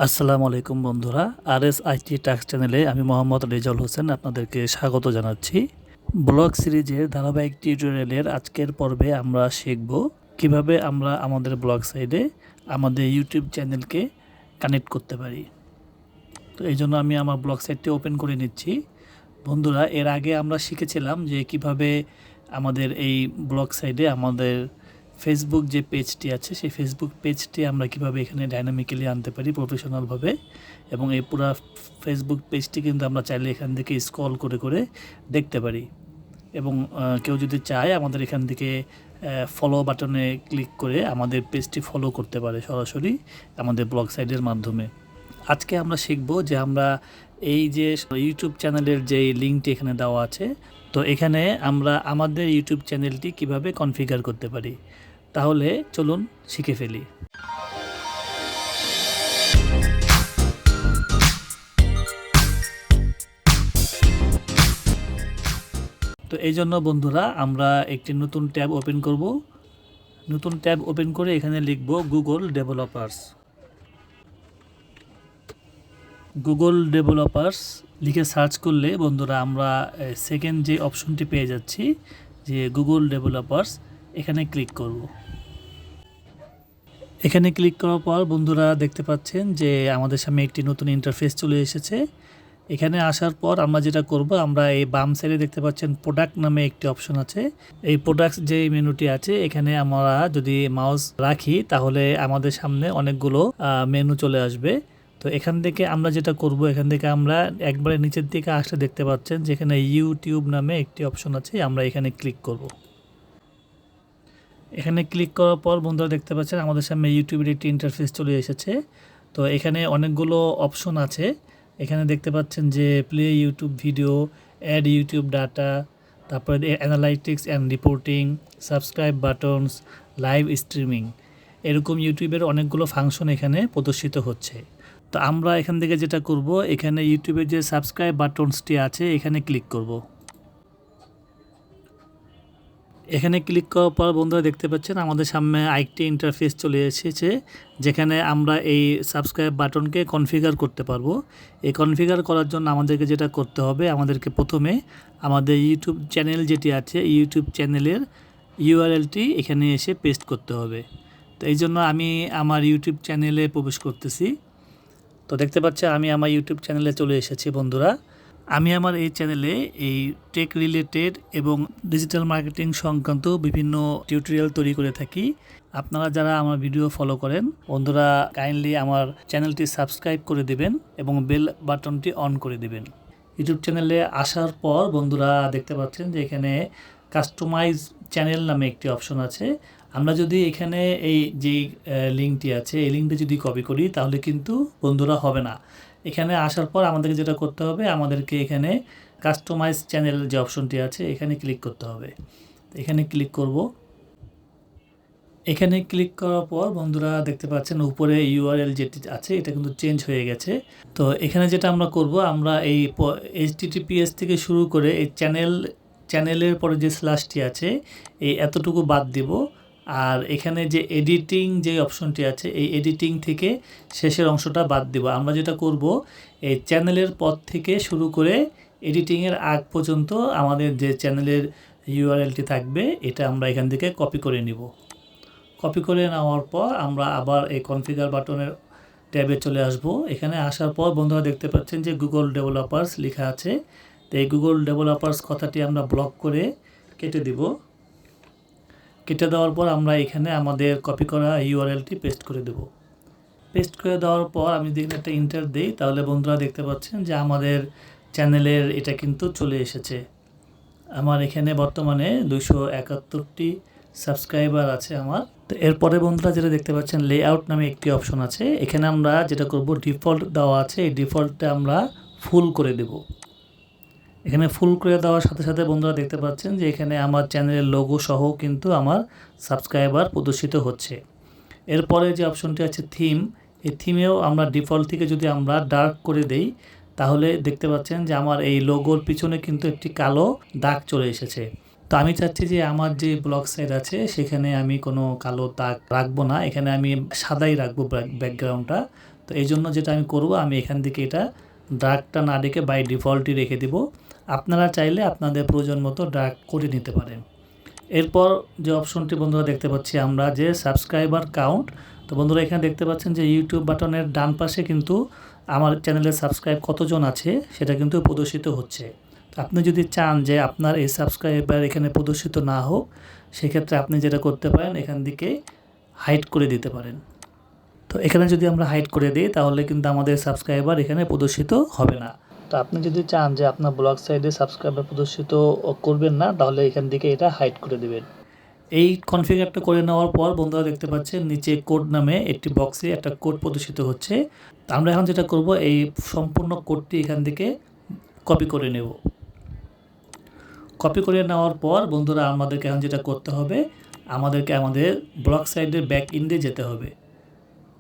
আসসালামু আলাইকুম বন্ধুরা, আইটি টাস্ক চ্যানেলে আমি মোহাম্মদ রেজাউল হোসেন আপনাদেরকে স্বাগত জানাচ্ছি। ব্লগ সিরিজের ধারাবাহিক টিউটোরিয়ালের আজকের পর্বে আমরা শিখব কিভাবে আমরা আমাদের ব্লগ সাইটে আমাদের ইউটিউব চ্যানেলকে কানেক্ট করতে পারি। তো এই জন্য আমি আমার ব্লগ সাইটটি ওপেন করে নিচ্ছি। বন্ধুরা, এর আগে আমরা শিখেছিলাম যে কিভাবে আমাদের এই ব্লগ সাইটে আমাদের ফেসবুক যে পেজটি আছে সেই ফেসবুক পেজটি আমরা কিভাবে এখানে ডাইনামিক্যালি আনতে পারি প্রফেশনালভাবে, এবং এই পুরো ফেসবুক পেজটি কিন্তু আমরা চাইলে এখান থেকে স্ক্রল করে করে দেখতে পারি। এবং কেউ যদি চায় আমাদের এখান থেকে ফলো বাটনে ক্লিক করে আমাদের পেজটি ফলো করতে পারে সরাসরি আমাদের ব্লগ সাইটের মাধ্যমে। আজকে আমরা শিখব যে আমরা এই যে ইউটিউব চ্যানেলের যে লিঙ্কটি এখানে দেওয়া আছে, তো এখানে আমরা আমাদের ইউটিউব চ্যানেলটি কিভাবে কনফিগার করতে পারি। তাহলে চলুন শিখে ফেলি। তো এই জন্য বন্ধুরা আমরা একটি নতুন ট্যাব ওপেন করব। নতুন ট্যাব ওপেন করে এখানে লিখব গুগল ডেভেলপার্স। গুগল ডেভেলপার্স লিখে সার্চ করলে বন্ধুরা আমরা সেকেন্ড যে অপশনটি পেয়ে যাচ্ছি যে গুগল ডেভেলপার্স, এখানে ক্লিক করব। এখানে ক্লিক করার পর বন্ধুরা দেখতে পাচ্ছেন যে আমাদের সামনে একটি নতুন ইন্টারফেস চলে এসেছে। এখানে আসার পর আমরা যেটা করব, আমরা এই বাম সাইডে দেখতে পাচ্ছেন প্রোডাক্ট নামে একটি অপশন আছে। এই প্রোডাক্টস যে মেনুটি আছে এখানে আমরা যদি মাউস রাখি তাহলে আমাদের সামনে অনেকগুলো মেনু চলে আসবে। তো এখান থেকে আমরা যেটা করব, এখান থেকে আমরা একবারে নিচের দিকে আসলে দেখতে পাচ্ছেন যেখানে ইউটিউব নামে একটি অপশন আছে, আমরা এখানে ক্লিক করব। এখানে ক্লিক করার পর বন্ধুরা দেখতে পাচ্ছেন আমাদের সামনে ইউটিউবের একটি ইন্টারফেস চলে এসেছে। তো এখানে অনেকগুলো অপশন আছে। এখানে দেখতে পাচ্ছেন যে play YouTube video, add YouTube data, তারপরে analytics and reporting, subscribe buttons, live streaming, এরকম ইউটিউবের অনেকগুলো ফাংশন এখানে প্রদর্শিত হচ্ছে। তো আমরা এখান থেকে যেটা করব, এখানে ইউটিউবের যে সাবস্ক্রাইব বাটনসটি আছে এখানে ক্লিক করব। এখানে ক্লিক করার পর বন্ধুরা দেখতে পাচ্ছেন আমাদের সামনে আরেকটি ইন্টারফেস চলে এসেছে, যেখানে আমরা এই সাবস্ক্রাইব বাটনকে কনফিগার করতে পারবো। এই কনফিগার করার জন্য আমাদেরকে যেটা করতে হবে, আমাদেরকে প্রথমে আমাদের ইউটিউব চ্যানেল যেটি আছে ইউটিউব চ্যানেলের ইউআরএলটি এখানে এসে পেস্ট করতে হবে। তো এই জন্য আমি আমার ইউটিউব চ্যানেলে প্রবেশ করতেছি। তো দেখতে পাচ্ছেন আমি আমার ইউটিউব চ্যানেলে চলে এসেছি। বন্ধুরা, আমি আমার এই চ্যানেলে এই টেক রিলেটেড এবং ডিজিটাল মার্কেটিং সংক্রান্ত বিভিন্ন টিউটোরিয়াল তৈরি করে থাকি। আপনারা যারা আমার ভিডিও ফলো করেন বন্ধুরা, কাইন্ডলি আমার চ্যানেলটি সাবস্ক্রাইব করে দিবেন এবং বেল বাটনটি অন করে দিবেন। ইউটিউব চ্যানেলে আসার পর বন্ধুরা দেখতে পাচ্ছেন যে এখানে কাস্টমাইজ চ্যানেল নামে একটি অপশন আছে। আমরা যদি এখানে এই যেই লিঙ্কটি আছে এই লিঙ্কটি যদি কপি করি তাহলে কিন্তু বন্ধুরা হবে না। এখানে আসার পর আমাদেরকে যেটা করতে হবে, আমাদেরকে এখানে কাস্টমাইজ চ্যানেল যে অপশনটি আছে এখানে ক্লিক করতে হবে। এখানে ক্লিক করব। এখানে ক্লিক করার পর বন্ধুরা দেখতে পাচ্ছেন উপরে ইউআরএল যেটি আছে এটা কিন্তু চেঞ্জ হয়ে গেছে। তো এখানে যেটা আমরা করব, আমরা এই HTTPS থেকে শুরু করে এই চ্যানেলের পরে যে স্ল্যাশটি আছে এই এতটুকু বাদ দিব। আর এখানে যে এডিটিং যে অপশনটি আছে এই এডিটিং থেকে শেষের অংশটা বাদ দিব। আমরা যেটা করব, এই চ্যানেলের পর থেকে শুরু করে এডিটিংয়ের আগ পর্যন্ত আমাদের যে চ্যানেলের ইউআরএলটি থাকবে এটা আমরা এখান থেকে কপি করে নিব। কপি করে নেওয়ার পর আমরা আবার এই কনফিগার বাটনের ট্যাবে চলে আসব। এখানে আসার পর বন্ধুরা দেখতে পাচ্ছেন যে গুগল ডেভেলপার্স লেখা আছে। তো এই গুগল ডেভেলপার্স কথাটি আমরা ব্লক করে কেটে দিব। কেটে দেওয়ার পর আমরা এখানে আমাদের কপি করা ইউআরএলটি পেস্ট করে দেব। পেস্ট করে দেওয়ার পর আমি যদি একটা ইন্টার দিই তাহলে বন্ধুরা দেখতে পাচ্ছেন যে আমাদের চ্যানেলের এটা কিন্তু চলে এসেছে। আমার এখানে বর্তমানে 271টি সাবস্ক্রাইবার আছে আমার। তো এরপরে বন্ধুরা যেটা দেখতে পাচ্ছেন লেআউট নামে একটি অপশন আছে। এখানে আমরা যেটা করব, ডিফল্ট দেওয়া আছে এই ডিফল্টটা আমরা ফুল করে দেব। এখানে ফুল করে দেওয়ার সাথে সাথে বন্ধুরা দেখতে পাচ্ছেন যে এখানে আমার চ্যানেলের লোগো সহ কিন্তু আমার সাবস্ক্রাইবার প্রদর্শিত হচ্ছে। এরপরে যে অপশনটি আছে থিম, এই থিমেও আমরা ডিফল্ট থেকে যদি আমরা ডার্ক করে দেই তাহলে দেখতে পাচ্ছেন যে আমার এই লোগোর পিছনে কিন্তু একটি কালো দাগ চলে এসেছে। তো আমি চাচ্ছি যে আমার যে ব্লগ সাইট আছে সেখানে আমি কোনো কালো দাগ রাখবো না, এখানে আমি সাদাই রাখবো ব্যাকগ্রাউন্ডটা। তো এই জন্য যেটা আমি করব, আমি এখান থেকে এটা ড্রাগটা না রেখে বাই ডিফল্টই রেখে দিব। আপনারা চাইলে আপনাদের প্রয়োজন মতো ড্রাগ করে নিতে পারেন। এরপর যে অপশনটি বন্ধুরা দেখতে পাচ্ছি আমরা, যে সাবস্ক্রাইবার কাউন্ট। তো বন্ধুরা এখানে দেখতে পাচ্ছেন যে ইউটিউব বাটনের ডান পাশে কিন্তু আমার চ্যানেলের সাবস্ক্রাইব কতজন আছে সেটা কিন্তু প্রদর্শিত হচ্ছে। তো আপনি যদি চান যে আপনার এই সাবস্ক্রাইবার এখানে প্রদর্শিত না হোক, সেক্ষেত্রে আপনি যেটা করতে পারেন, এখান থেকে হাইড করে দিতে পারেন। তো এখানে যদি আমরা হাইড করে দিই তাহলে কিন্তু আমাদের সাবস্ক্রাইবার এখানে প্রদর্শিত হবে না। তো আপনি যদি চান যে আপনার ব্লগ সাইডে সাবস্ক্রাইবার প্রদর্শিত করবেন না, তাহলে এখান থেকে এটা হাইড করে দেবেন। এই কনফিগারটা করে নেওয়ার পর বন্ধুরা দেখতে পাচ্ছেন নিচে কোড নামে একটি বক্সে একটা কোড প্রদর্শিত হচ্ছে। তো আমরা এখন যেটা করব, এই সম্পূর্ণ কোডটি এখান থেকে কপি করে নেব। কপি করে নেওয়ার পর বন্ধুরা আমাদেরকে এখন যেটা করতে হবে, আমাদেরকে আমাদের ব্লগ সাইডের ব্যাক এন্ডে যেতে হবে।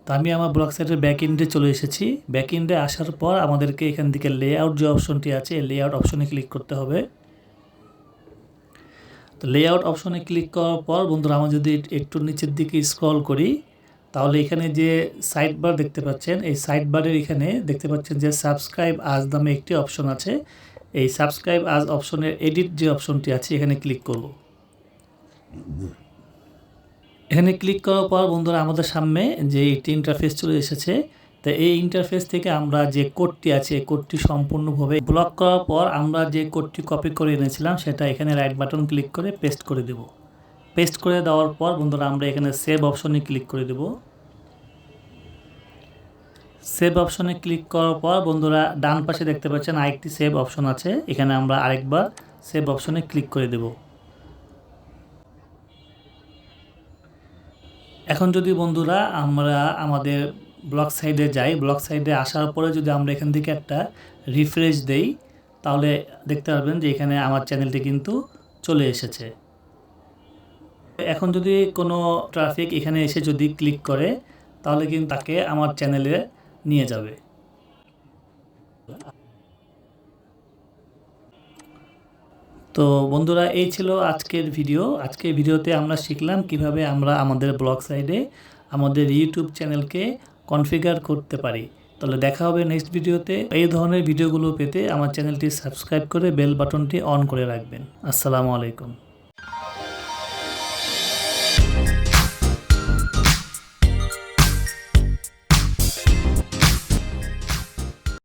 তো আমি আমার ব্লগ সাইটের ব্যাক এন্ডে চলে এসেছি। ব্যাক এন্ডে আসার পর আমাদেরকে এখান থেকে লেআউট যে অপশনটি আছে, লেআউট অপশনে ক্লিক করতে হবে। তো লেআউট অপশনে ক্লিক করার পর বন্ধুরা আমরা যদি একটু নিচের দিকে স্ক্রল করি, তাহলে এখানে যে সাইড বার দেখতে পাচ্ছেন, এই সাইড বারের এখানে দেখতে পাচ্ছেন যে সাবস্ক্রাইব আজ নামে একটি অপশন আছে। এই সাবস্ক্রাইব আজ অপশনের এডিট যে অপশনটি আছে, এখানে ক্লিক করব। এখানে ক্লিক করার পর বন্ধুরা আমাদের সামনে যে একটি ইন্টারফেস চলে এসেছে। তো এই ইন্টারফেস থেকে আমরা যে কোডটি আছে, এই কোডটি সম্পূর্ণভাবে ব্লক করার পর আমরা যে কোডটি কপি করে এনেছিলাম সেটা এখানে রাইট বাটন ক্লিক করে পেস্ট করে দেব। পেস্ট করে দেওয়ার পর বন্ধুরা আমরা এখানে সেভ অপশনে ক্লিক করে দেব। সেভ অপশনে ক্লিক করার পর বন্ধুরা ডান পাশে দেখতে পাচ্ছেন আরেকটি সেভ অপশন আছে, এখানে আমরা আরেকবার সেভ অপশনে ক্লিক করে দেব। এখন যদি বন্ধুরা আমরা আমাদের ব্লগ সাইডে যাই, ব্লগ সাইডে আসার পরে যদি আমরা এখান থেকে একটা রিফ্রেশ দেই, তাহলে দেখতে পারবেন যে এখানে আমার চ্যানেলটি কিন্তু চলে এসেছে। এখন যদি কোনো ট্রাফিক এখানে এসে যদি ক্লিক করে, তাহলে কিন্তু তাকে আমার চ্যানেলে নিয়ে যাবে। তো বন্ধুরা এই ছিল আজকের ভিডিও। আজকের ভিডিওতে আমরা শিখলাম কিভাবে আমরা আমাদের ব্লগ সাইডে আমাদের ইউটিউব চ্যানেলকে কনফিগার করতে পারি। তাহলে দেখা হবে নেক্সট ভিডিওতে। এই ধরনের ভিডিওগুলো পেতে আমার চ্যানেলটি সাবস্ক্রাইব করে বেল বাটনটি অন করে রাখবেন। আসসালামু আলাইকুম।